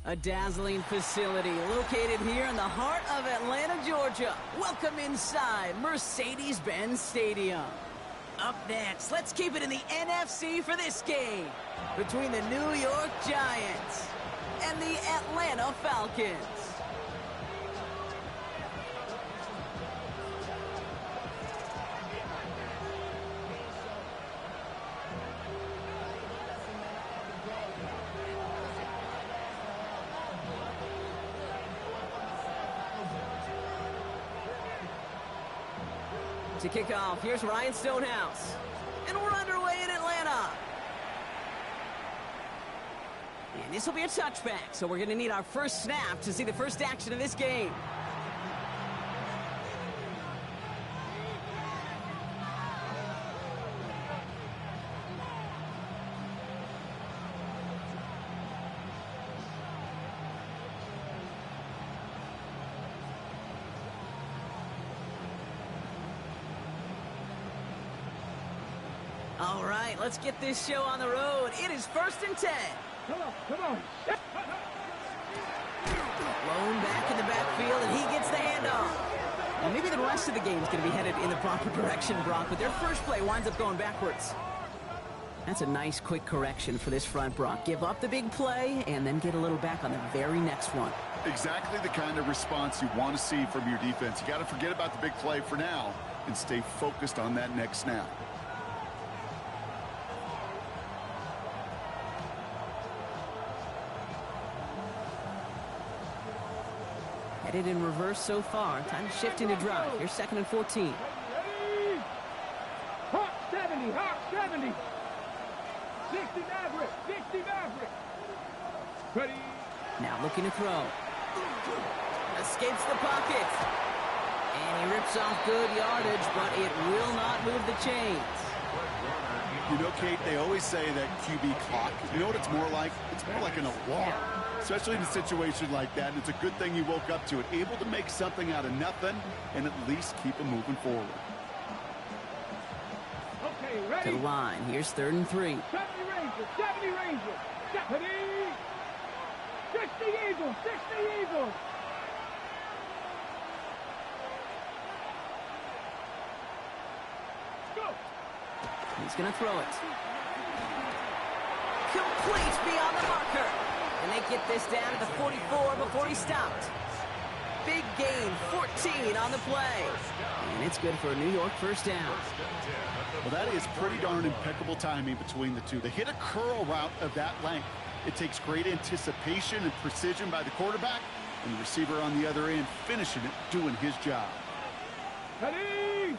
A dazzling facility located here in the heart of Atlanta, Georgia. Welcome inside Mercedes-Benz Stadium. Up next, let's keep it in the NFC for this game between the New York Giants and the Atlanta Falcons. To kick off, here's Ryan Stonehouse. And we're underway in Atlanta. And this will be a touchback, so we're going to need our first snap to see the first action of this game. All right, let's get this show on the road. It is 1st and 10. Come on. Blown back in the backfield, and he gets the handoff. Well, maybe the rest of the game is going to be headed in the proper direction, Brock, but their first play winds up going backwards. That's a nice, quick correction for this front, Brock. Give up the big play, and then get a little back on the very next one. Exactly the kind of response you want to see from your defense. You got to forget about the big play for now and stay focused on that next snap. Headed in reverse so far. Time to shift into drive. Here's 2nd and 14. Hawk 70. 60 Maverick. Ready. Now looking to throw. Escapes the pocket. And he rips off good yardage, but it will not move the chains. You know, Kate, they always say that QB clock. You know what it's more like? It's more like an alarm, especially in a situation like that. And it's a good thing you woke up to it, able to make something out of nothing and at least keep them moving forward. Okay, ready. To the line. Here's 3rd and 3. 70 Rangers. 70. 60 Eagles. Go. He's going to throw it. Complete beyond the marker. And they get this down to the 44 before he stopped. Big gain, 14 on the play. And it's good for a New York first down. Well, that is pretty darn impeccable timing between the two. They hit a curl route of that length. It takes great anticipation and precision by the quarterback, and the receiver on the other end finishing it, doing his job. Ready.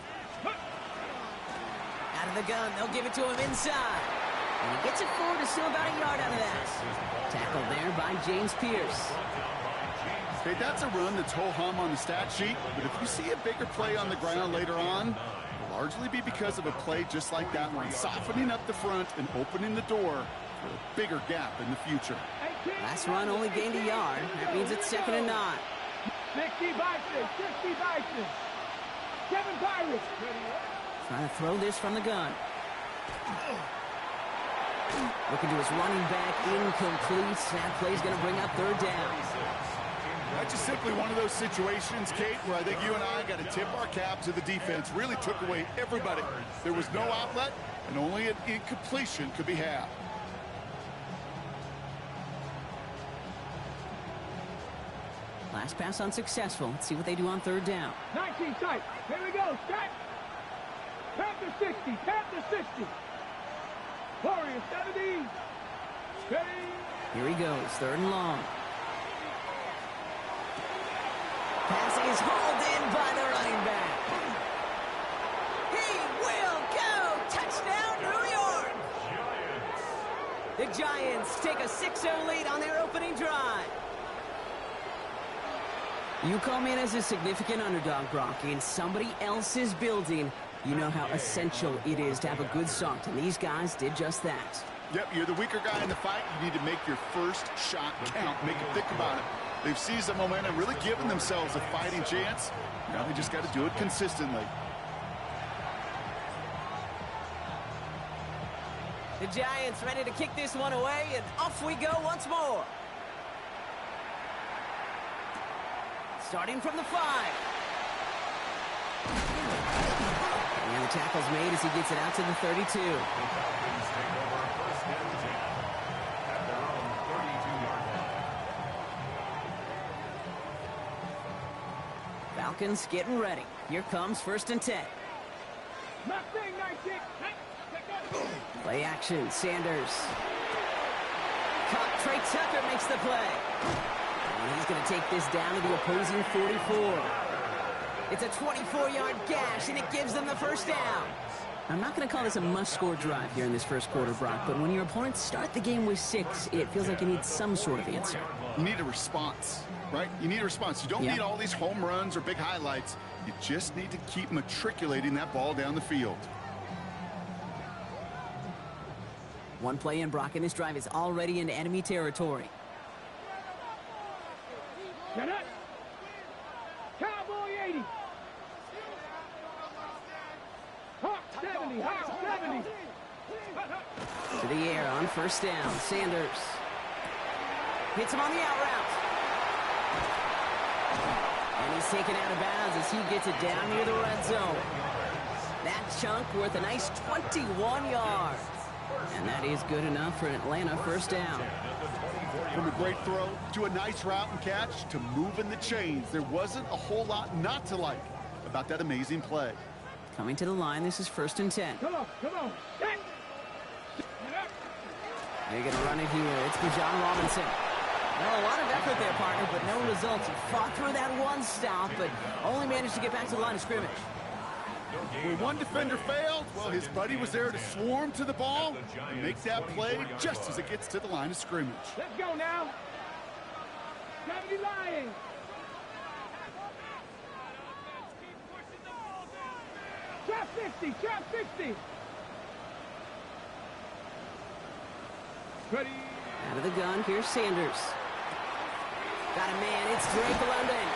Out of the gun, they'll give it to him inside. And he gets it forward to still about a yard out of that. Tackled there by James Pierce. Okay, that's a run that's ho-hum on the stat sheet, but if you see a bigger play on the ground later on, it'll largely be because of a play just like that one, softening up the front and opening the door for a bigger gap in the future. Last run only gained a yard. That means it's 2nd and 9. 60 Bison. 7 Pirates. Trying to throw this from the gun. Looking to his running back, incomplete. Snap play's going to bring up 3rd down. That's just simply one of those situations, Kate, where I think you and I got to tip our cap to the defense. Really took away everybody. There was no outlet, and only an incompletion could be had. Last pass unsuccessful. Let's see what they do on 3rd down. 19 tight. Here we go. Set. Panther 60. Warrior 70. Ready. Here he goes. 3rd and long. Pass is hauled in by the running back. He will go. Touchdown, New York. The Giants take a 6-0 lead on their opening drive. You come in as a significant underdog, Brock, in somebody else's building. You know how essential it is to have a good start, and these guys did just that. Yep, you're the weaker guy in the fight. You need to make your first shot count. Make them think about it. They've seized the momentum, really given themselves a fighting chance. Now they just got to do it consistently. The Giants ready to kick this one away, and off we go once more. Starting from the 5. And the tackle's made as he gets it out to the 32. Falcons getting ready. Here comes 1st and 10. Play action, Sanders. Trey Tucker makes the play. And he's going to take this down to the opposing 44. It's a 24-yard gash, and it gives them the first down. I'm not going to call this a must-score drive here in this first quarter, Brock, but when your opponents start the game with 6, it feels like you need some sort of answer. You need a response, right? You need a response. You don't need all these home runs or big highlights. You just need to keep matriculating that ball down the field. One play in, Brock, and this drive is already into enemy territory. Get up. Cowboy 80. Hawk 70. Hawk 70. To the air on 1st down. Sanders hits him on the out route. And he's taken out of bounds as he gets it down near the red zone. That chunk worth a nice 21 yards. And that is good enough for an Atlanta 1st down. From a great throw to a nice route and catch to moving the chains, there wasn't a whole lot not to like about that amazing play. Coming to the line, this is 1st and 10. Come on. They're going to run it here. It's Bijan Robinson. Well, a lot of effort there, partner, but no results. He fought through that one stop, but only managed to get back to the line of scrimmage. When one defender failed, well, his buddy was there to swarm to the ball and make that play just as it gets to the line of scrimmage. Let's go now. 70 Lions. Trap 60. Trap 60. Ready. Out of the gun, here's Sanders. Got a man, it's Drake London.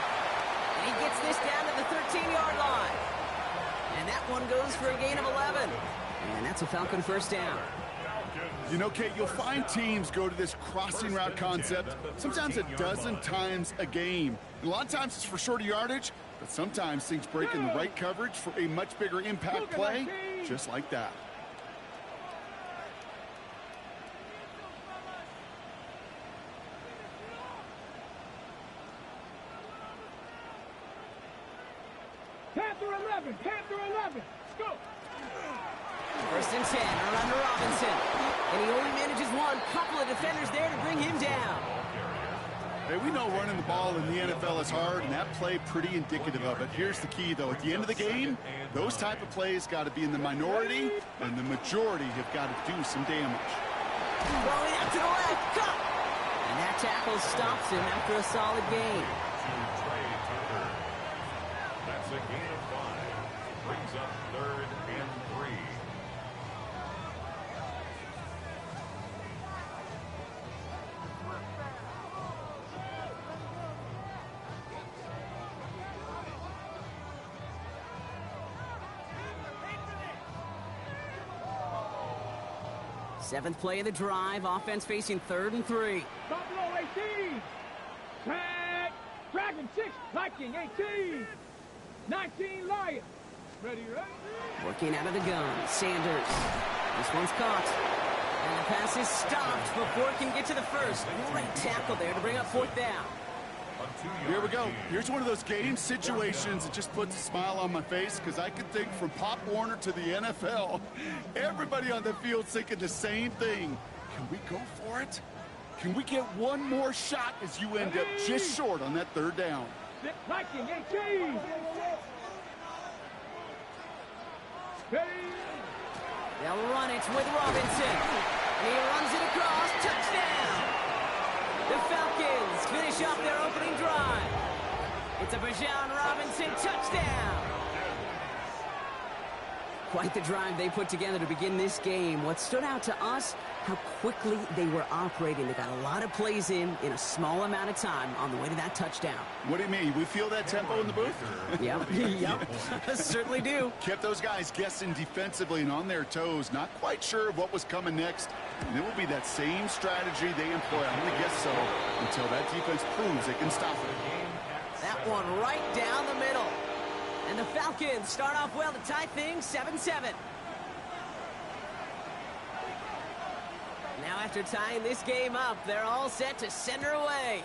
And he gets this down to the 13-yard line. And that one goes for a gain of 11. And that's a Falcon 1st down. You know, Kate, you'll find teams go to this crossing route concept sometimes a dozen times a game. And a lot of times it's for shorter yardage, but sometimes things break in the right coverage for a much bigger impact play, just like that. Panther 11. Panther 11. Let's go. 1st and 10, around to Robinson. And he only manages one. Couple of defenders there to bring him down. Hey, we know running the ball in the NFL is hard, and that play pretty indicative of it. Here's the key, though. At the end of the game, those type of plays got to be in the minority, and the majority have got to do some damage. Rolling out to the left. Cut! And that tackle stops him after a solid gain. That's a gain of 5. Brings up 3rd and 3. Seventh play of the drive. Offense facing 3rd and 3. Buffalo 18. Tag. Dragon 6. Viking 18. 19 Lions. Ready, ready? Working out of the gun. Sanders. This one's caught. And the pass is stopped before it can get to the first. Great tackle there to bring up 4th down. Here we go. Here's one of those game situations that just puts a smile on my face because I can think from Pop Warner to the NFL. Everybody on the field's thinking the same thing. Can we go for it? Can we get one more shot as you end up just short on that 3rd down? Viking 18. They'll run it with Robinson. And he runs it across. Touchdown! The Falcons finish off their opening drive. It's a Bijan Robinson touchdown. Quite the drive they put together to begin this game. What stood out to us, how quickly they were operating. They got a lot of plays in a small amount of time on the way to that touchdown. What do you mean? We feel that tempo in the booth? Yep, certainly do. Kept those guys guessing defensively and on their toes, not quite sure of what was coming next. And it will be that same strategy they employ, I'm going to guess so, until that defense proves they can stop it. That one right down the middle. And the Falcons start off well to tie things 7-7. Now after tying this game up, they're all set to send her away.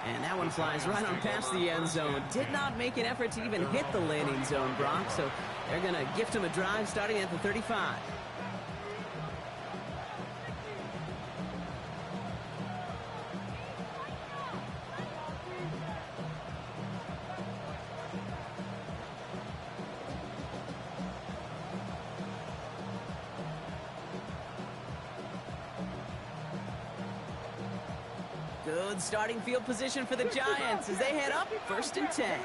And that one flies right on past the end zone. Did not make an effort to even hit the landing zone, Brock, so they're going to gift him a drive starting at the 35. Good starting field position for the Giants as they head up 1st and 10.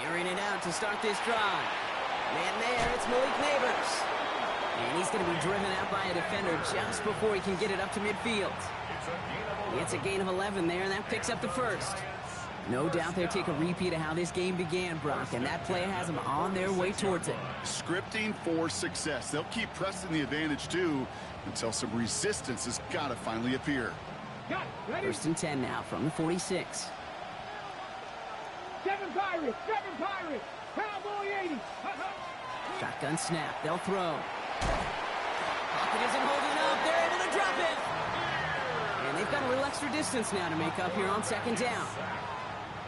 Airing it out to start this drive. Man there, it's Malik Neighbors. And he's going to be driven out by a defender just before he can get it up to midfield. It's a gain of 11 there, and that picks up the first. No doubt they'll take a repeat of how this game began, Brock, and that play has them on their way towards it. Scripting for success. They'll keep pressing the advantage, too, until some resistance has got to finally appear. 1st and 10 now from the 46. 7 Pirates, Cowboy 80. Shotgun snap, they'll throw. Pocket isn't holding up, they're able to drop it. And they've got a little extra distance now to make up here on 2nd down.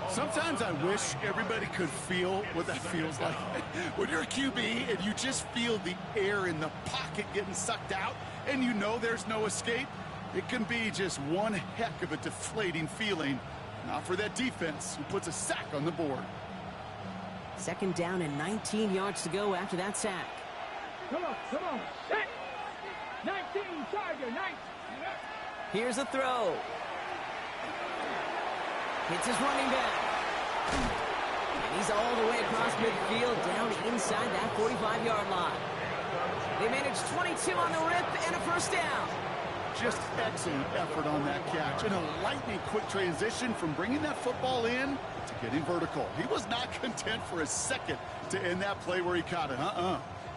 Sometimes I wish everybody could feel what that feels like. When you're a QB and you just feel the air in the pocket getting sucked out and you know there's no escape, it can be just one heck of a deflating feeling. Not for that defense who puts a sack on the board. 2nd down and 19 yards to go after that sack. Come on. Set. 19, Tiger, 19. Here's a throw. Hits his running back. And he's all the way across midfield, down inside that 45-yard line. They managed 22 on the rip and a 1st down. Just excellent effort on that catch. And a lightning-quick transition from bringing that football in to getting vertical. He was not content for a second to end that play where he caught it.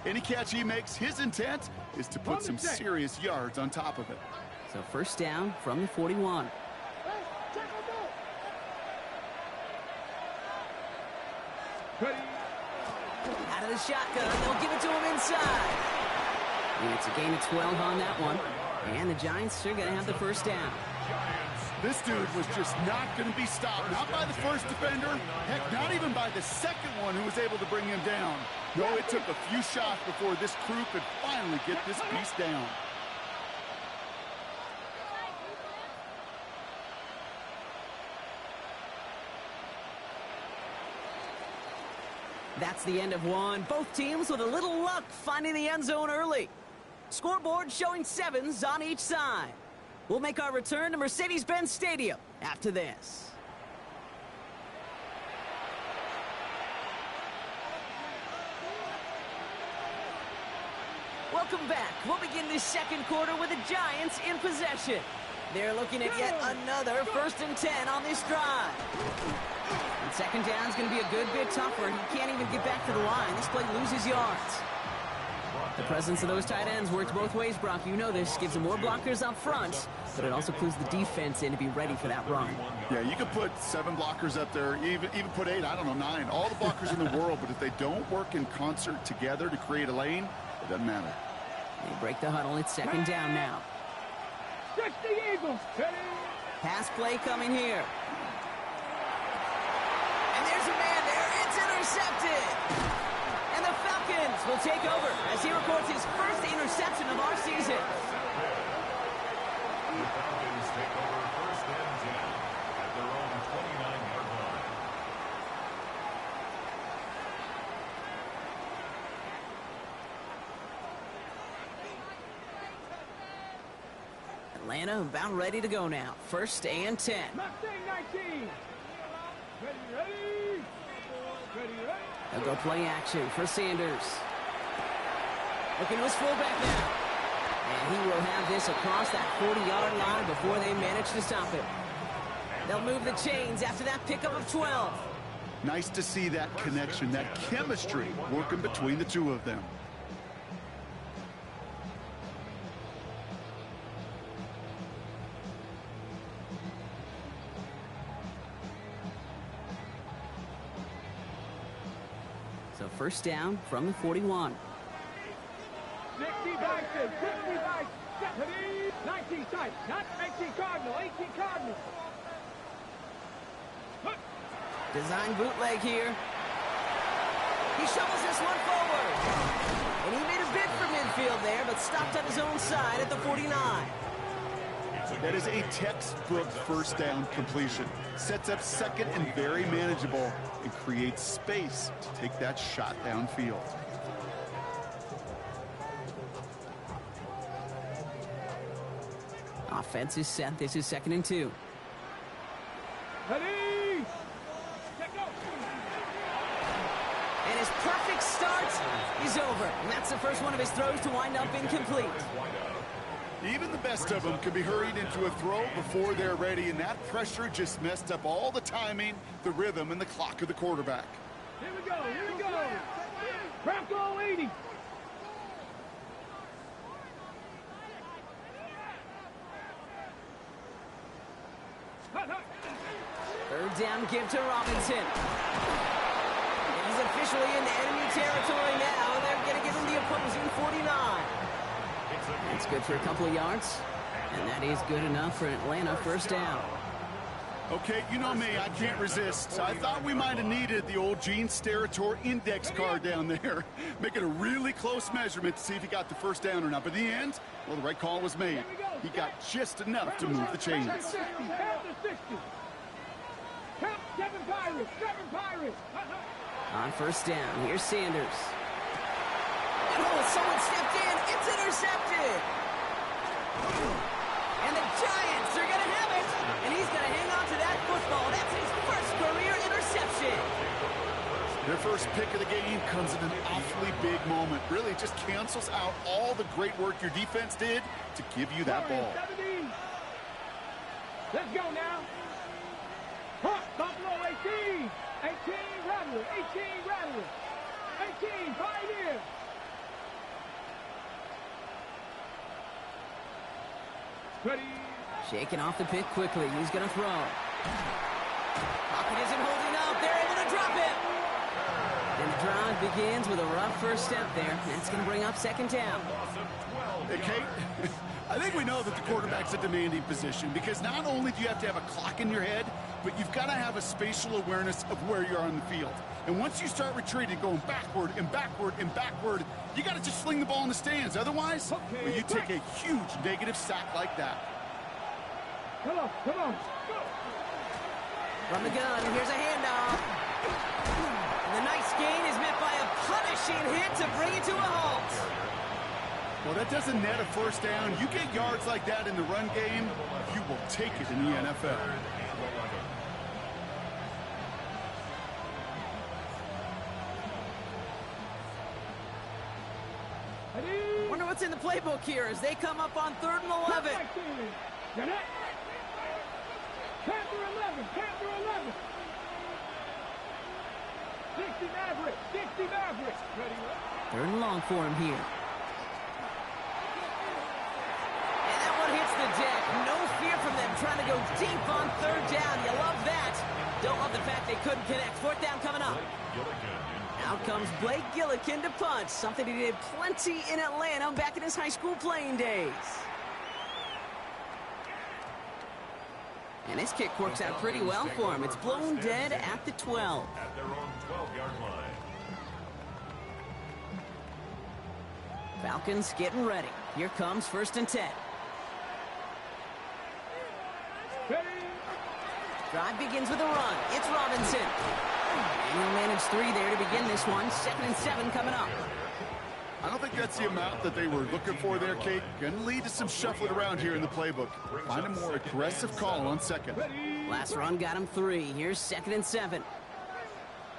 Any catch he makes, his intent is to put some serious yards on top of it. So 1st down from the 41. Out of the shotgun, they'll give it to him inside. And it's a gain of 12 on that one. And the Giants are going to have the 1st down. This dude was just not going to be stopped. Not by the first defender. Heck, not even by the second one who was able to bring him down. No, it took a few shots before this crew could finally get this piece down. That's the end of one. Both teams with a little luck finding the end zone early. Scoreboard showing 7s on each side. We'll make our return to Mercedes-Benz Stadium after this. Welcome back. We'll begin this 2nd quarter with the Giants in possession. They're looking at yet another 1st and 10 on this drive. And 2nd down is going to be a good bit tougher. He can't even get back to the line. This play loses yards. The presence of those tight ends works both ways, Brock. You know this. Gives them more blockers up front, but it also clues the defense in to be ready for that run. Yeah, you could put 7 blockers up there, even put 8, I don't know, 9. All the blockers in the world, but if they don't work in concert together to create a lane, it doesn't matter. They break the huddle. It's 2nd down now. Stretch the Eagles. Pass play coming here. And there's a man there. It's intercepted. And the Falcons will take over as he records his 1st interception of our season. The Falcons take over 1st and 10 at their own 29-yard line. Atlanta about ready to go now. 1st and 10. Mustang 19. Ready. They'll go play action for Sanders. Looking to his fullback now. And he will have this across that 40-yard line before they manage to stop it. They'll move the chains after that pickup of 12. Nice to see that connection, that chemistry working between the two of them. So first down from the 41. 60 by 6, 60 by 70, 19 tight, not 18 Cardinal, 18 Cardinal. Design bootleg here. He shovels this one forward. And he made a bid for midfield there, but stopped on his own side at the 49. That is a textbook first down completion. Sets up second and very manageable and creates space to take that shot downfield. Offense is set. This is 2nd and 2. Ready? Check go. And his perfect start is over. And that's the first one of his throws to wind up incomplete. Even the best of them can be hurried into a throw before they're ready, and that pressure just messed up all the timing, the rhythm, and the clock of the quarterback. Here we go, here we go. Bronco 80. Third down give to Robinson. He's officially into enemy territory now. They're going to give him the opposing 49. That's good for a couple of yards. And that is good enough for Atlanta first down. Okay, you know me, I can't resist. I thought we might have needed the old Gene Steratore index card down there. Making a really close measurement to see if he got the first down or not. But in the end, well, the right call was made. He got just enough to move the chains. Count to 60. Count 7 Pirates, 7 Pirates. On first down, here's Sanders. Oh, someone stepped in. It's intercepted. And the Giants are going to have it. And he's going to hang on to that football. That's his first career interception. Their first pick of the game comes at an awfully big moment. Really just cancels out all the great work your defense did to give you that ball. 17. Let's go now. Hawk, Buffalo 18. 18 Rattler, 18 Rattler. 18 Pioneer. Ready. Shaking off the pick quickly. He's going to throw. Pocket isn't holding up. They're able to drop it. And the drive begins with a rough first step there. That's going to bring up second down. Hey, Kate, I think we know that the quarterback's a demanding position because not only do you have to have a clock in your head, but you've got to have a spatial awareness of where you are on the field. And once you start retreating, going backward and backward and backward, you got to just fling the ball in the stands. Otherwise, well, you take a huge negative sack like that. Come on, come on. From the gun, here's a handoff. And the nice gain is met by a punishing hit to bring it to a halt. Well, that doesn't net a first down. You get yards like that in the run game, you will take it in the NFL. Wonder what's in the playbook here as they come up on 3rd and 11. Panther 11, Panther 11. 60 Maverick, 60 Maverick. Ready, 3rd and long for him here. And that one hits the deck. No fear from them trying to go deep on 3rd down. You love that. Don't love the fact they couldn't connect. 4th down coming up. Out comes Blake Gillikin to punch, something he did plenty in Atlanta back in his high school playing days. And his kick works out pretty well for him. It's blown dead at the 12. At their own 12-yard line. Falcons getting ready. Here comes 1st and 10. ready. Drive begins with a run. It's Robinson. And he'll manage 3 there to begin this one. 2nd and 7 coming up. I don't think that's the amount that they were looking for there, Kate. Going to lead to some shuffling around here in the playbook. Find a more aggressive call on 2nd. Last run got him 3. Here's 2nd and 7.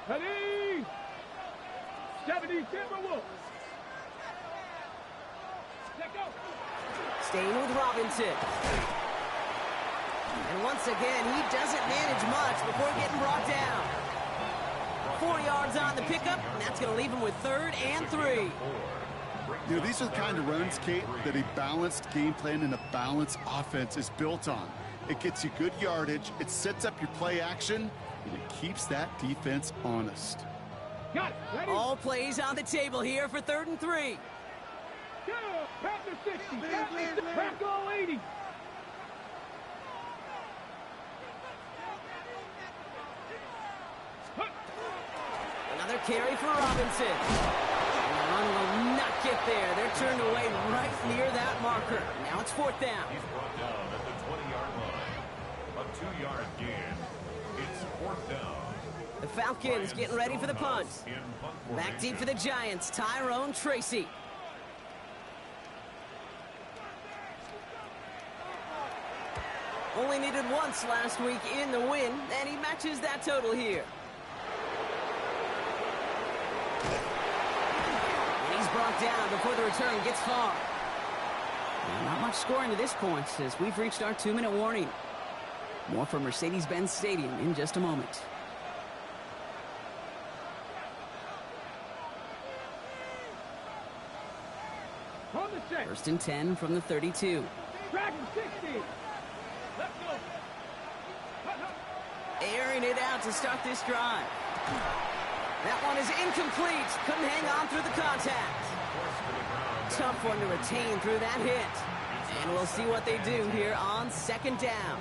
Ready. 70 Timberwolves. Let go. Staying with Robinson. And once again, he doesn't manage much before getting brought down. 4 yards on the pickup, and that's going to leave him with 3rd and 3. You know, these are the kind of runs, Kate, that a balanced game plan and a balanced offense is built on. It gets you good yardage, it sets up your play action, and it keeps that defense honest. Got it. Ready? All plays on the table here for 3rd and 3. Go. Panther 60. Crack all 80. Another carry for Robinson. And the run will not get there. They're turned away right near that marker. Now it's 4th down. He's brought down at the 20-yard line. A 2-yard gain. It's 4th down. The Falcons getting ready for the punt. In punt Back deep formation. for the Giants, Tyrone Tracy. Only needed once last week in the win, and he matches that total here. And he's brought down before the return gets far. And not much scoring to this point as we've reached our 2-minute warning. More from Mercedes-Benz Stadium in just a moment. On the set. 1st and 10 from the 32. Dragon 60. Let's go. Airing it out to start this drive. That one is incomplete. Couldn't hang on through the contact. Tough one to retain through that hit. And we'll see what they do here on 2nd down.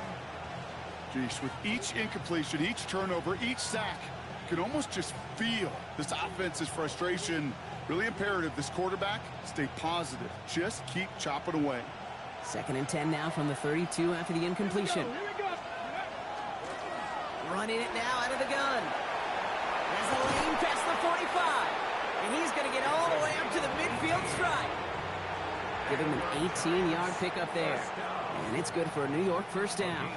Geez, with each incompletion, each turnover, each sack, you can almost just feel this offense's frustration. Really imperative, this quarterback, stay positive. Just keep chopping away. 2nd and 10 now from the 32 after the incompletion. Here we go. Running it now out of the gun. There's a lane past the 45. And he's going to get all the way up to the midfield stripe. Give him an 18-yard pickup there. And it's good for a New York 1st down.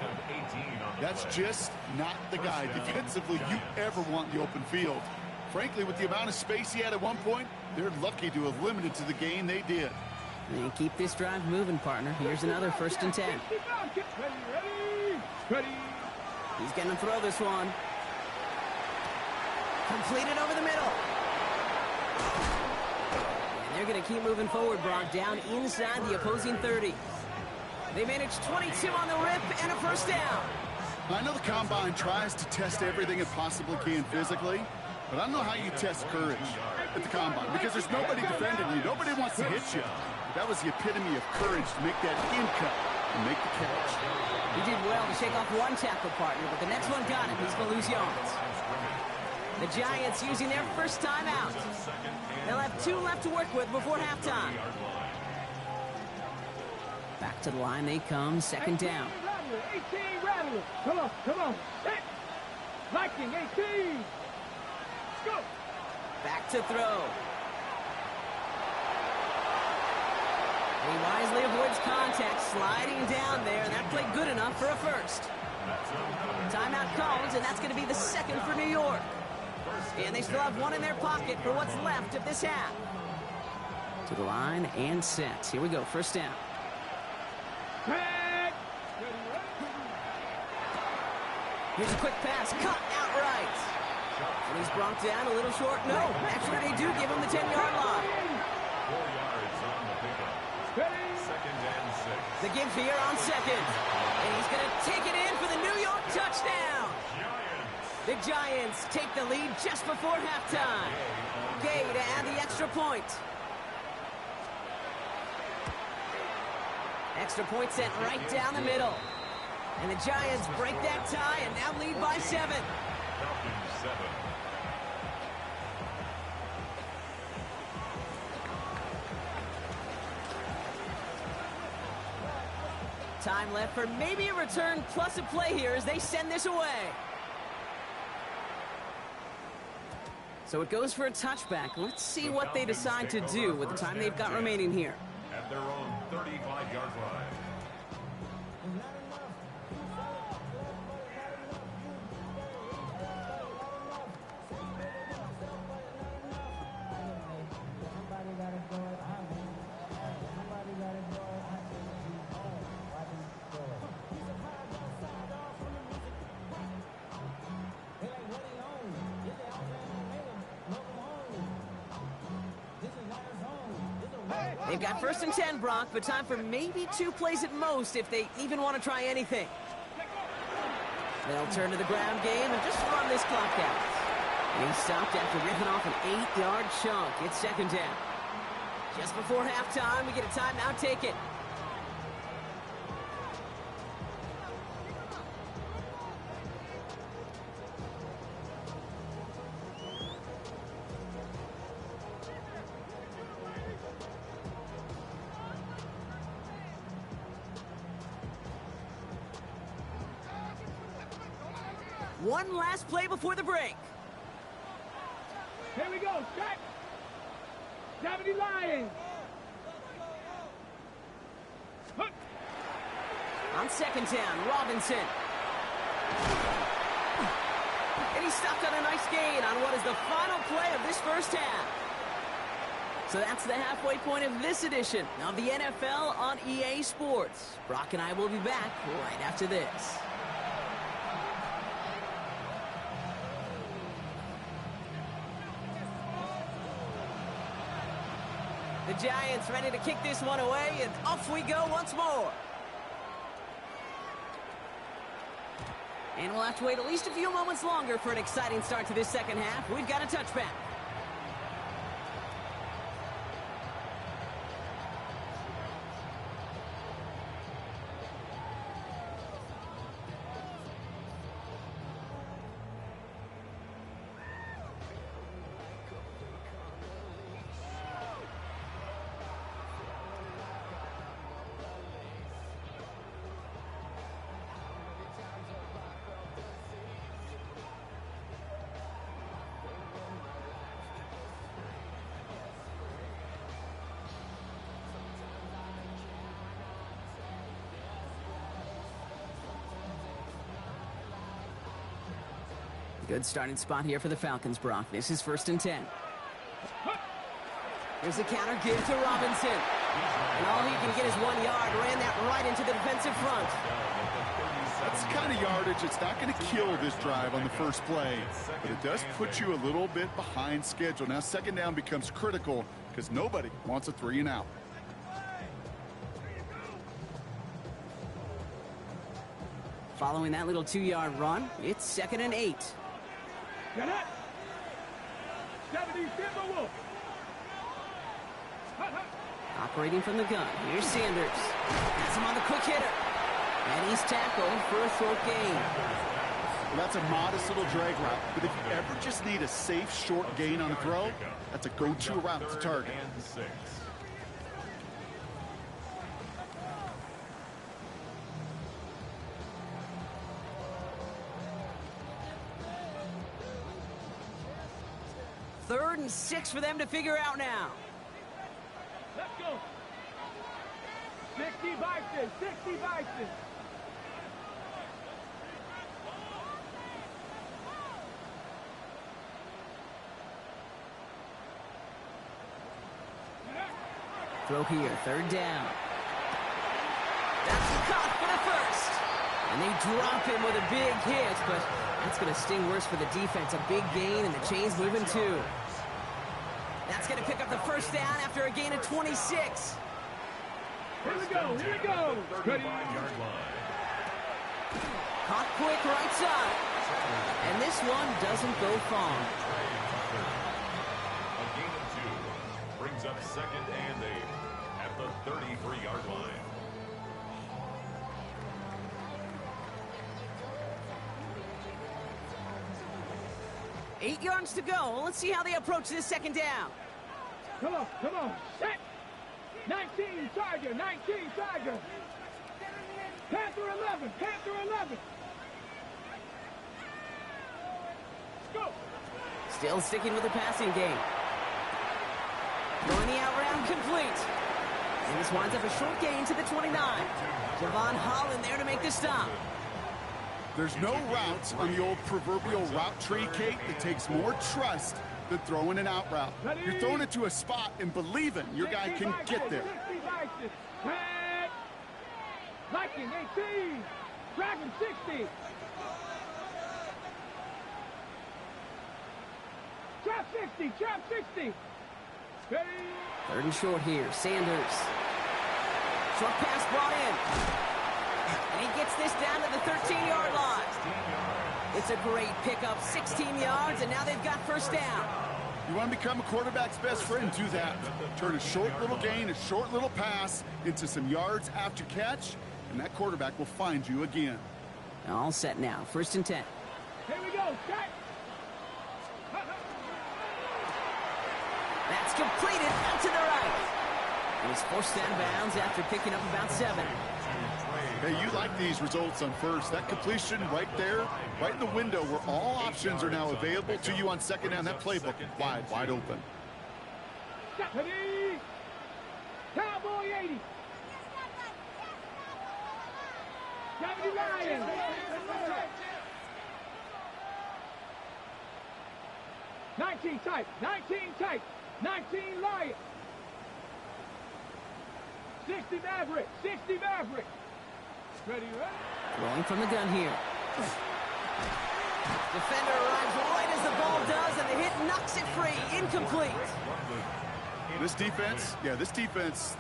That's just not the guy defensively you ever want in the open field. Frankly, with the amount of space he had at one point, they're lucky to have limited to the gain they did. And keep this drive moving, partner. Here's another 1st and 10. Ready. He's going to throw this one. Completed over the middle. And they're going to keep moving forward, Brock, down inside the opposing 30. They managed 22 on the rip and a 1st down. I know the Combine tries to test everything it possibly can physically, but I don't know how you test courage at the Combine because there's nobody defending you. Nobody wants to hit you. That was the epitome of courage to make that in cut and make the catch. He did well to shake off one tackle partner, but the next one got him. He's going to lose yards. The Giants using their 1st time out. They'll have 2 left to work with before halftime. Back to the line they come, 2nd down. 18 Rattler. Come on. Hit. Viking 18. Let's go. Back to throw. He wisely avoids contact, sliding down there, and that played good enough for a 1st. Timeout called, and that's going to be the 2nd for New York. And they still have 1 in their pocket for what's left of this half. To the line and set. Here we go, 1st down. Tag. Here's a quick pass, cut outright. And he's brought down a little short. No, actually they do give him the 10-yard line. 4 yards on the pickup. Ready. 2nd and 6. The give here on 2nd. And he's going to take it in for the New York touchdown. The Giants take the lead just before halftime. Gay to add the extra point. Extra point sent right down the middle. And the Giants break that tie and now lead by 7. Falcons 7. Time left for maybe a return plus a play here as they send this away. So it goes for a touchback. Let's see what they decide to do with the time they've got remaining here. At their own 35-yard line. They've got 1st and 10, Brock, but time for maybe 2 plays at most if they even want to try anything. They'll turn to the ground game and just run this clock out. He stopped after ripping off an 8-yard chunk. It's second down. Just before halftime, we get a timeout. Take it. One last play before the break. Here we go, set. 70 Lions. Hook. On second down, Robinson. And he stopped on a nice gain on what is the final play of this first half. So that's the halfway point of this edition of the NFL on EA Sports. Brock and I will be back right after this. The Giants ready to kick this one away, and off we go once more. And we'll have to wait at least a few moments longer for an exciting start to this second half. We've got a touchback. Good starting spot here for the Falcons, Brock. This is 1st and 10. Here's the counter give to Robinson. And all he can get is 1 yard. Ran that right into the defensive front. That's the kind of yardage it's not going to kill this drive on the first play, but it does put you a little bit behind schedule. Now second down becomes critical because nobody wants a 3-and-out. Following that little 2-yard run, it's 2nd and 8. Get up. 70 Timberwolves. Operating from the gun, here's Sanders. That's him on the quick hitter. And he's tackled for a short gain. Well, that's a modest little drag route, but if you ever just need a safe short gain on a throw, that's a go-to route to target. Third and 6 for them to figure out now. Let's go. 60 Vikings, 60 Vikings. Throw here, 3rd down. That's caught for the first. And they drop him with a big hit, but that's going to sting worse for the defense. A big gain, and the chain's moving too. That's going to pick up the first down after a gain of 26. Here we go, here we go. Ready. Caught quick right side. And this one doesn't go far. A gain of 2 brings up 2nd and 8 at the 33-yard line. Eight yards to go. Let's see how they approach this second down. Come on, come on. Set. 19 Tiger, 19 Tiger. Panther 11, Panther 11. Go. Still sticking with the passing game. Throwing the out round complete. And this winds up a short gain to the 29. Javon Holland there to make the stop. There's no routes on the old proverbial route tree, Kate, that takes more trust than throwing an out route. You're throwing it to a spot and believing your guy can get there. 60 Vikings. Viking 18. Dragon 60. Trap 60, trap 60. Ready. 3rd and short here. Sanders. Short pass brought in. And he gets this down to the 13-yard line. It's a great pickup, 16 yards, and now they've got first down. You want to become a quarterback's best friend, do that. Turn a short little gain, a short little pass into some yards after catch, and that quarterback will find you again. All set now, 1st and 10. Here we go, set. That's completed out to the right. And he's forced out of bounds after picking up about 7. Hey, you like these results on first. That completion right there, right in the window where all options are now available to you on 2nd down. That playbook wide open. Ready? Cowboy 80. 70 Lions. 19 tight. 19 tight. 19 Lions. 60 Maverick. 60 Maverick. Ready, ready? Rolling from the gun here. Defender arrives right as the ball does, and the hit knocks it free. Incomplete. This defense,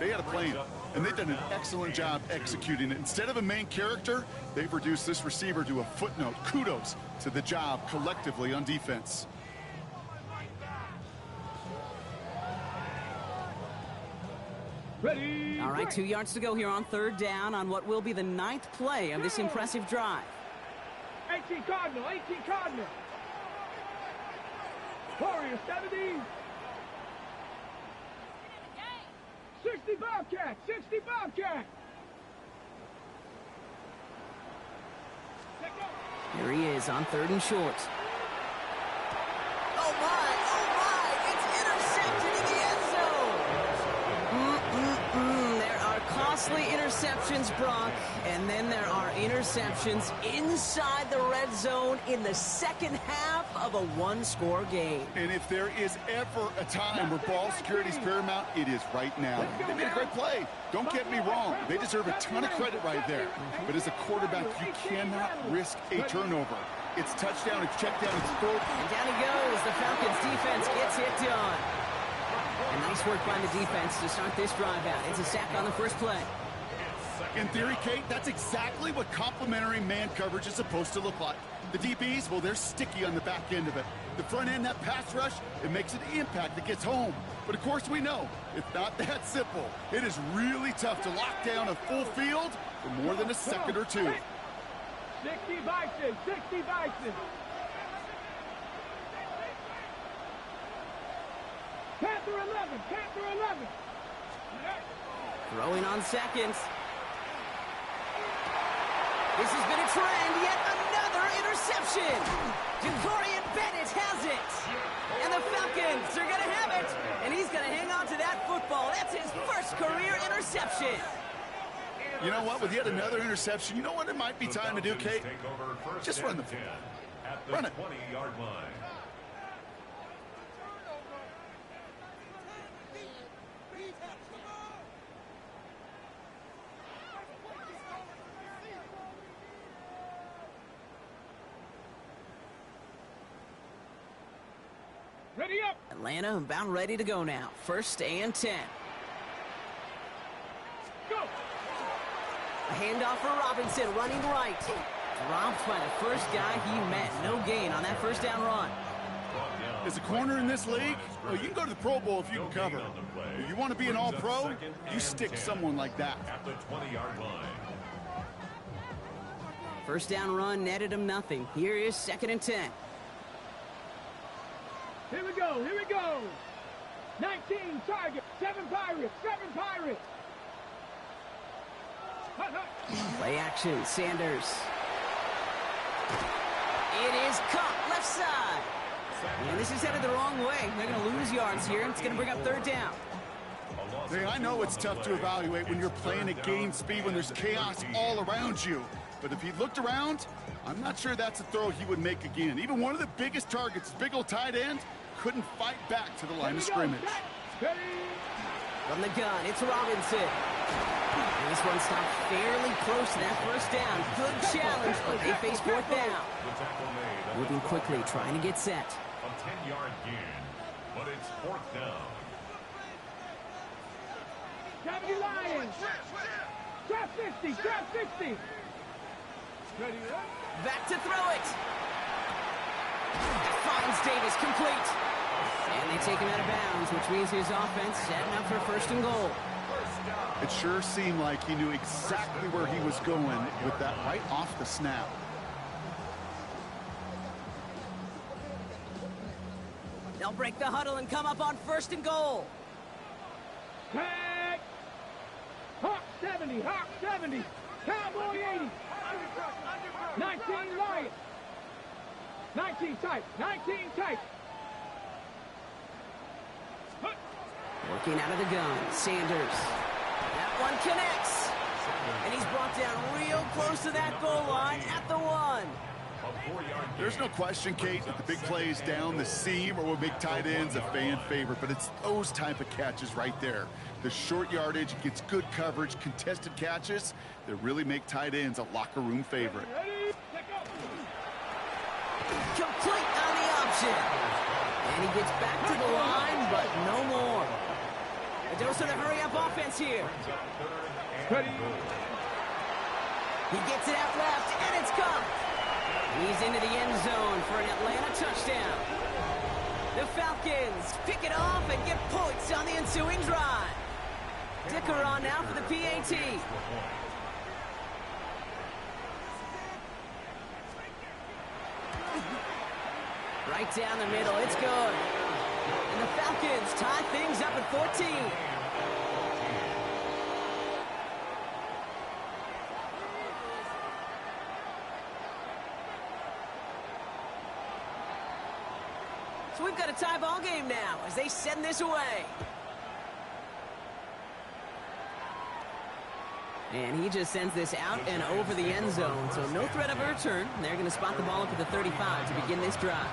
they had a plan, and they've done an excellent job executing it. Instead of a main character, they've reduced this receiver to a footnote. Kudos to the job collectively on defense. Ready. All right, 2 yards to go here on 3rd down on what will be the 9th play of this impressive drive. 18 Cardinal. 18 Cardinal. Warrior 70. 60 Bobcat. 60 Bobcat. Here he is on 3rd and short. Oh my, it's intercepted in the end zone. There are costly interceptions, Brock, and then there are interceptions inside the red zone in the 2nd half of a 1-score game. And if there is ever a time where ball security is paramount, it is right now. They made a great play. Don't get me wrong. They deserve a ton of credit right there. But as a quarterback, you cannot risk a turnover. It's touchdown, it's check down, it's throw. And down he goes. The Falcons defense gets it done. And nice work by the defense to start this drive out. It's a sack on the first play. In theory, Kate, that's exactly what complementary man coverage is supposed to look like. The DBs, well, they're sticky on the back end of it. The front end, that pass rush, it makes an impact that gets home. But of course we know, it's not that simple. It is really tough to lock down a full field for more than a second or two. 60 Bison. 60 Bison. Panther 11. Panther 11. Throwing on seconds. This has been a trend, yet another interception. Jacorian Bennett has it. And the Falcons are going to have it. And he's going to hang on to that football. That's his first career interception. You know what? With yet another interception, you know what it might be time to do, Kate? Just run the football. Run it. 20-yard line. Ready up. Atlanta about ready to go now. 1st and 10. Go. A handoff for Robinson, running right. Dropped by the first guy he met. No gain on that 1st down run. As a corner in this league, well, you can go to the Pro Bowl if you can cover. If you want to be an all-pro, you stick someone like that. At the 20-yard line. 1st down run netted him nothing. Here is 2nd and 10. Here we go. Here we go. 19 target. 7 Pirates. 7 Pirates. Play action, Sanders. It is caught left side. And this is headed the wrong way. They're going to lose yards here. It's going to bring up 3rd down. Hey, I know it's tough to evaluate when you're playing at game speed when there's chaos all around you. But if he looked around, I'm not sure that's a throw he would make again. Even one of the biggest targets, big old tight end, couldn't fight back to the line of scrimmage. From the gun, it's Robinson. And this one stopped fairly close to that 1st down. Good challenge, but they face 4th down. Moving quickly, trying to get set. A 10-yard gain, but it's 4th down. 70 Lions. Trap 60. Trap 60. Ready up. Back to throw it. Davis complete. And they take him out of bounds, which means his offense setting up for first and goal. It sure seemed like he knew exactly where he was going with that right off the snap. They'll break the huddle and come up on first and goal. Tag! Hawk 70, Hawk 70, Cowboy 80. 19 Lion. 19 tight, 19 tight. Working out of the gun, Sanders. That one connects. And he's brought down real close to that goal line at the 1. There's no question, Kate, that the big plays down the seam or will make tight ends a fan favorite, but it's those type of catches right there. The short yardage gets good coverage, contested catches that really make tight ends a locker room favorite. Complete on the option. And he gets back to the line, but no more. A dose of the hurry-up offense here. He gets it out left, and it's gone. He's into the end zone for an Atlanta touchdown. The Falcons pick it off and get points on the ensuing drive. Dicker on now for the PAT. Right down the middle, it's good. And the Falcons tie things up at 14. So we've got a tie ball game now as they send this away. And he just sends this out and over the end zone, so no threat of a return. They're going to spot the ball up at the 35 to begin this drive.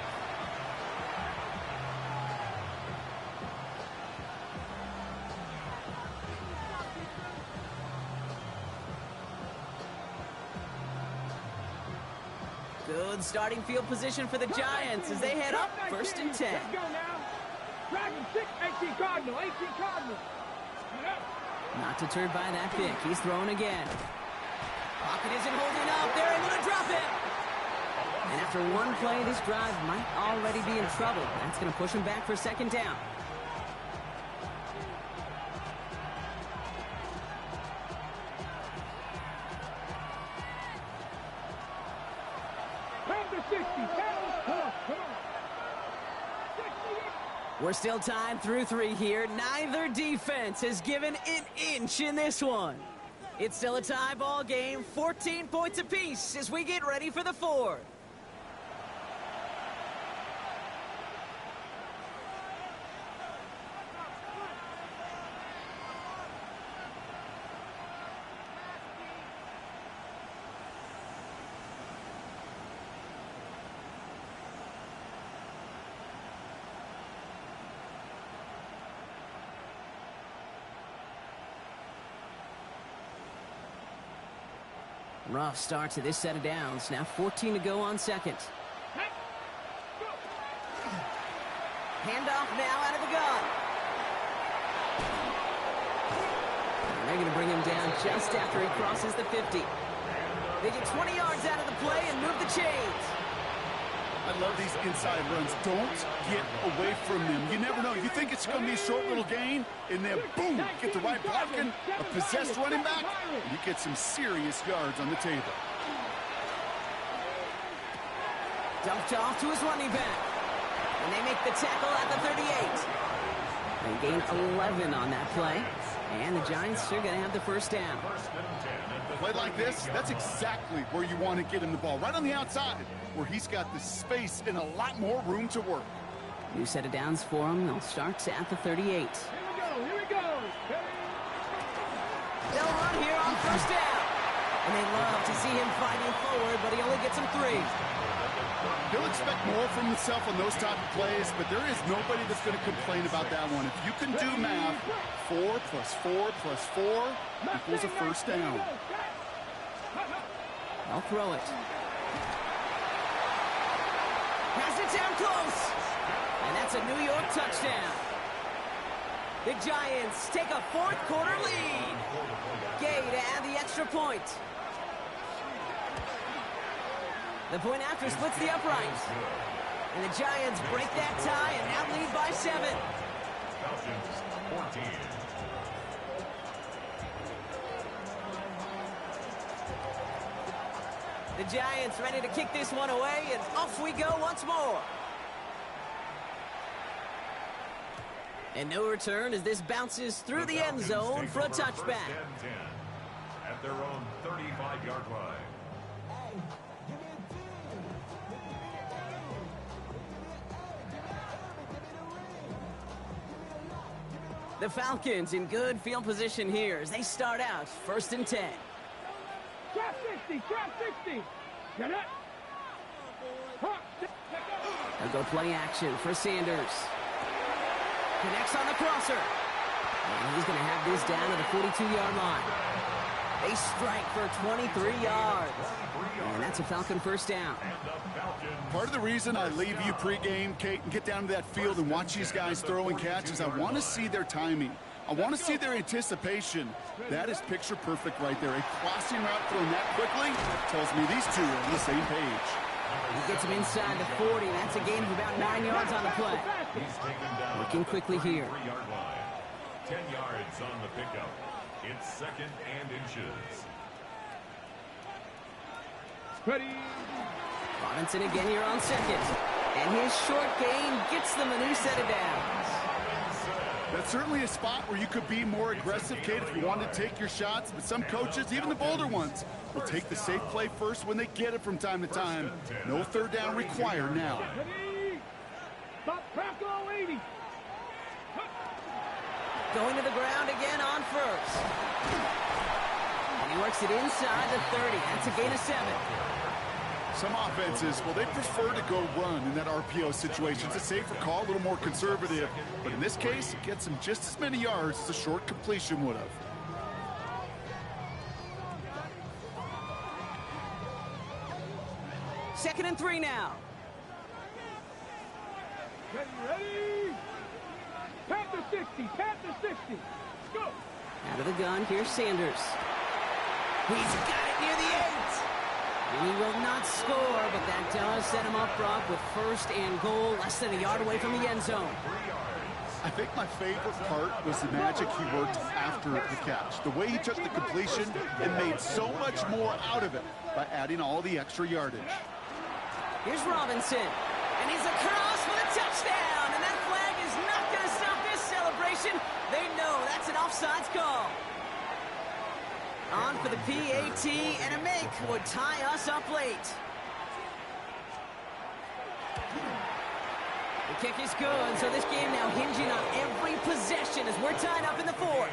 Good starting field position for the Giants as they head up first and 10. Let's go now. Dragon 6, 18 Cardinal, 18 Cardinal. Not deterred by that pick. He's throwing again. Pocket isn't holding up. They're able to drop it. And after one play, this drive might already be in trouble. That's going to push him back for second down. We're still tied through 3 here. Neither defense has given an inch in this one. It's still a tie ball game, 14 points apiece as we get ready for the 4th. Rough start to this set of downs. Now 14 to go on second. Handoff now out of the gun. And they're going to bring him down just after he crosses the 50. They get 20 yards out of the play and move the chains. I love these inside runs. Don't get away from them. You never know. You think it's going to be a short little gain, and then boom, get the right blocking, a possessed running back, and you get some serious yards on the table. Dumped off to his running back. And they make the tackle at the 38. They gain 11 on that play. And the Giants are going to have the first down. Play like this, that's exactly where you want to get him the ball. Right on the outside, where he's got the space and a lot more room to work. New set of downs for him. They'll start at the 38. Here we go. They'll run here on first down. And they love to see him fighting forward, but he only gets him 3. He'll expect more from himself on those type of plays, but there is nobody that's going to complain about that one. If you can do math, 4 plus 4 plus 4 equals a first down. I'll throw it. Pass it down close. And that's a New York touchdown. The Giants take a 4th quarter lead. Gay to add the extra point. The point after splits the uprights. And the Giants break that tie and now lead by 7. Falcons 14. The Giants ready to kick this one away, and off we go once more. And no return as this bounces through the end zone for a touchback. At their own 35-yard line. The Falcons in good field position here as they start out 1st and 10. Trap 60, trap 60. Get it. They'll go play action for Sanders. Connects on the crosser. And he's going to have this down to the 42-yard line. They strike for 23 yards. And that's a Falcon first down. Part of the reason I leave you pregame, Kate, and get down to that field and watch these guys throw and catch is I want to see their timing. I want to see their anticipation. That is picture perfect right there. A crossing route thrown that quickly tells me these two are on the same page. He gets him inside the 40. That's a gain of about 9 yards on the play. Working quickly here. 3-yard line. 10 yards on the pickup. It's 2nd and inches. Ready. Robinson again here on 2nd. And his short gain gets them a new set of downs. That's certainly a spot where you could be more aggressive, Kate, if you wanted to take your shots. But some coaches, even the bolder ones, will take the safe play first when they get it from time to time. No third down required now. Ready. Stop, Paco 80. Going to the ground again on 1st. And he works it inside the 30. That's a gain of 7. Some offenses, well, they prefer to go run in that RPO situation. It's a safer call, a little more conservative. But in this case, it gets them just as many yards as a short completion would have. Second and 3 now. Ready. Panther 60, Panther 60. Go. Out of the gun, here's Sanders. He's got it near the 8. And he will not score, but that does set him up, Brock, with 1st and goal, less than a yard away from the end zone. I think my favorite part was the magic he worked after the catch. The way he took the completion and made so much more out of it by adding all the extra yardage. Here's Robinson, and he's across for the touchdown, and that flag is not going to stop this celebration. They know that's an offsides call. On for the PAT, and a make would tie us up late. The kick is good, so this game now hinging on every possession as we're tied up in the 4th.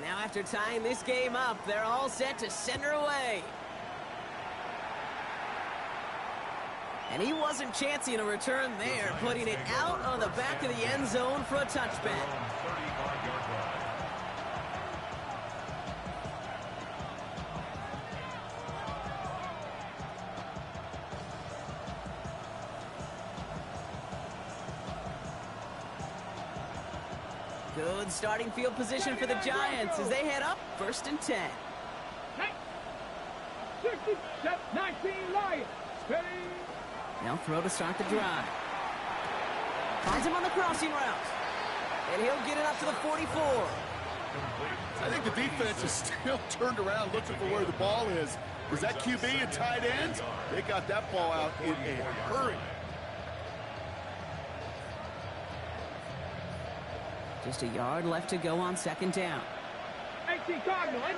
Now after tying this game up, they're all set to send her away. And he wasn't chancing a return there, putting it out on the back of the end zone for a touchback. Good starting field position for the Giants as they head up 1st and 10. 60, 19 Lions. Ready. They'll throw to start the drive. Finds him on the crossing route. And he'll get it up to the 44. I think the defense is still turned around looking for where the ball is. Was that QB and tight end? They got that ball out in a hurry. Just a yard left to go on 2nd down. 18 Cardinal. Out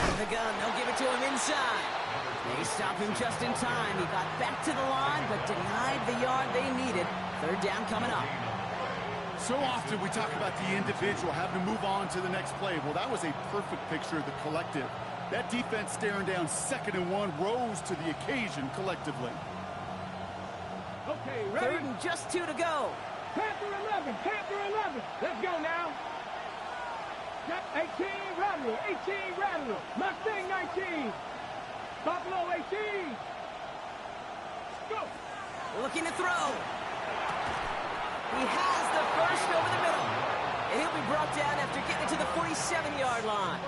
of the gun, they'll give it to him inside. They stop him just in time. He got back to the line, but denied the yard they needed. 3rd down coming up. So often we talk about the individual having to move on to the next play. Well, that was a perfect picture of the collective. That defense staring down 2nd and 1 rose to the occasion collectively. Okay, ready? Third and just 2 to go. Panther 11, Panther 11. Let's go now. Got 18, Rattler, 18, Rattler. Mustang 19. Buffalo 18. Go. Looking to throw. He has the first over the middle. And he'll be brought down after getting to the 47-yard line.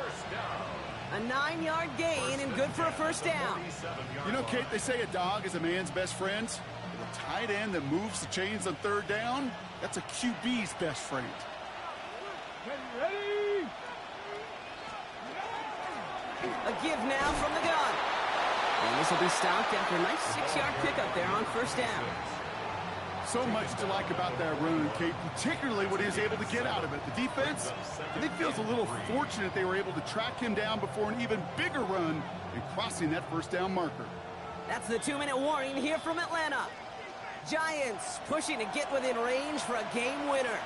A 9-yard gain and good for a first down. You know, Kate, they say a dog is a man's best friend. But a tight end that moves the chains on third down, that's a QB's best friend. Ready? A give now from the gun. And this will be stopped after a nice 6-yard pickup there on first down. So much to like about that run, Kate, particularly what he was able to get out of it. The defense, I think, feels a little fortunate they were able to track him down before an even bigger run and crossing that first down marker. That's the 2-minute warning here from Atlanta. Giants pushing to get within range for a game winner.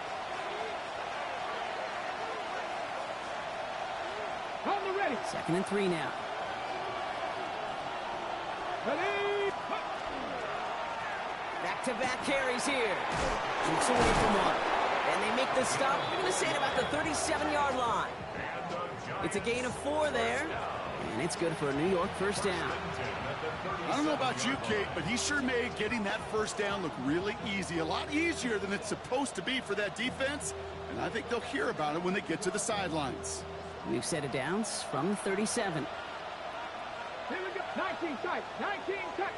On the ready. 2nd and 3 now. Ready? Back-to-back carries here. Shoots away from one. And they make the stop. We're going to say it about the 37-yard line. It's a gain of 4 there. And it's good for a New York first down. I don't know about you, Kate, but he sure made getting that first down look really easy. A lot easier than it's supposed to be for that defense. And I think they'll hear about it when they get to the sidelines. We've set it downs from 37. Here we go. 19 tight. 19 tight.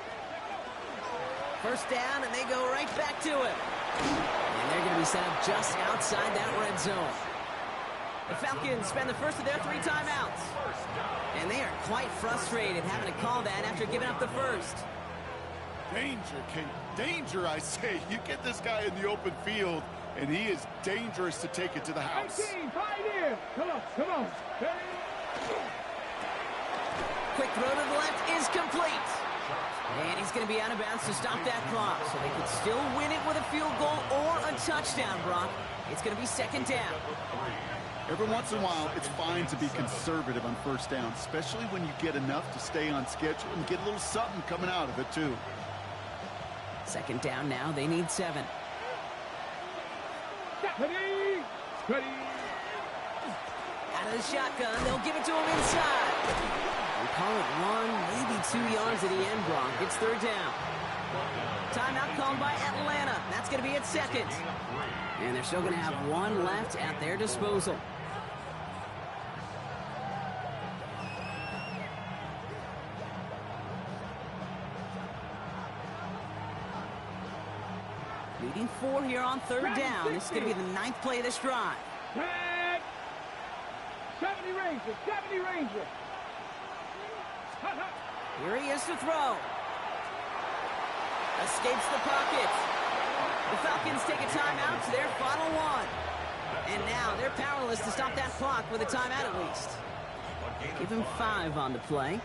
First down, and they go right back to it. And they're going to be set up just outside that red zone. The Falcons spend the first of their 3 timeouts. And they are quite frustrated having to call that after giving up the first. Danger, Kate. Danger, I say. You get this guy in the open field, and he is dangerous to take it to the house. 19, pioneer. Come on, come on. Ready? Quick throw to the left is complete. And he's going to be out of bounds to stop that clock. So they could still win it with a field goal or a touchdown, Brock. It's going to be 2nd down. Every once in a while, it's fine to be conservative on first down, especially when you get enough to stay on schedule and get a little something coming out of it, too. 2nd down now. They need 7. Ready? Ready? Out of the shotgun. They'll give it to him inside. We call it 1, maybe 2 yards at the end, Brock. It's 3rd down. Timeout called by Atlanta. That's going to be at 2nd. And they're still going to have 1 left at their disposal. Needing 4 here on 3rd down. This is going to be the 9th play of this drive. Tag. 70 Ranger, 70 Ranger. Here he is to throw. Escapes the pocket. The Falcons take a timeout to their final 1. And now they're powerless to stop that clock with a timeout at least. Give him 5 on the play.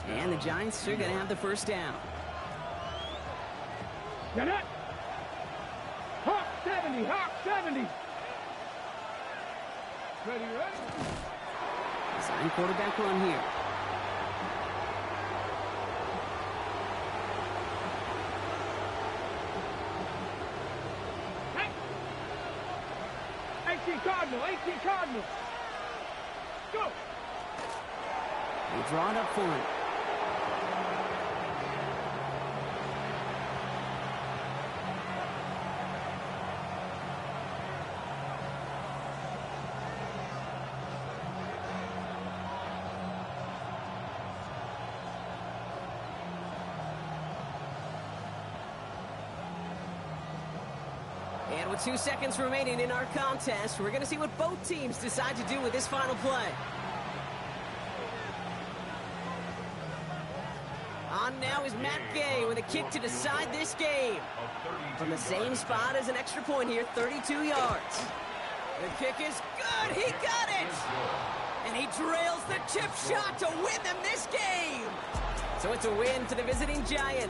And the Giants are going to have the first down. Get it. Hawk 70, Hawk 70. Ready, ready? Design quarterback run here. Hey. 18 Cardinal, 18 Cardinal. Go. They draw it up for him. And with 2 seconds remaining in our contest, we're going to see what both teams decide to do with this final play. On now is Matt Gay with a kick to decide this game. From the same spot as an extra point here, 32 yards. The kick is good. He got it. And he drills the chip shot to win them this game. So it's a win for the visiting Giants.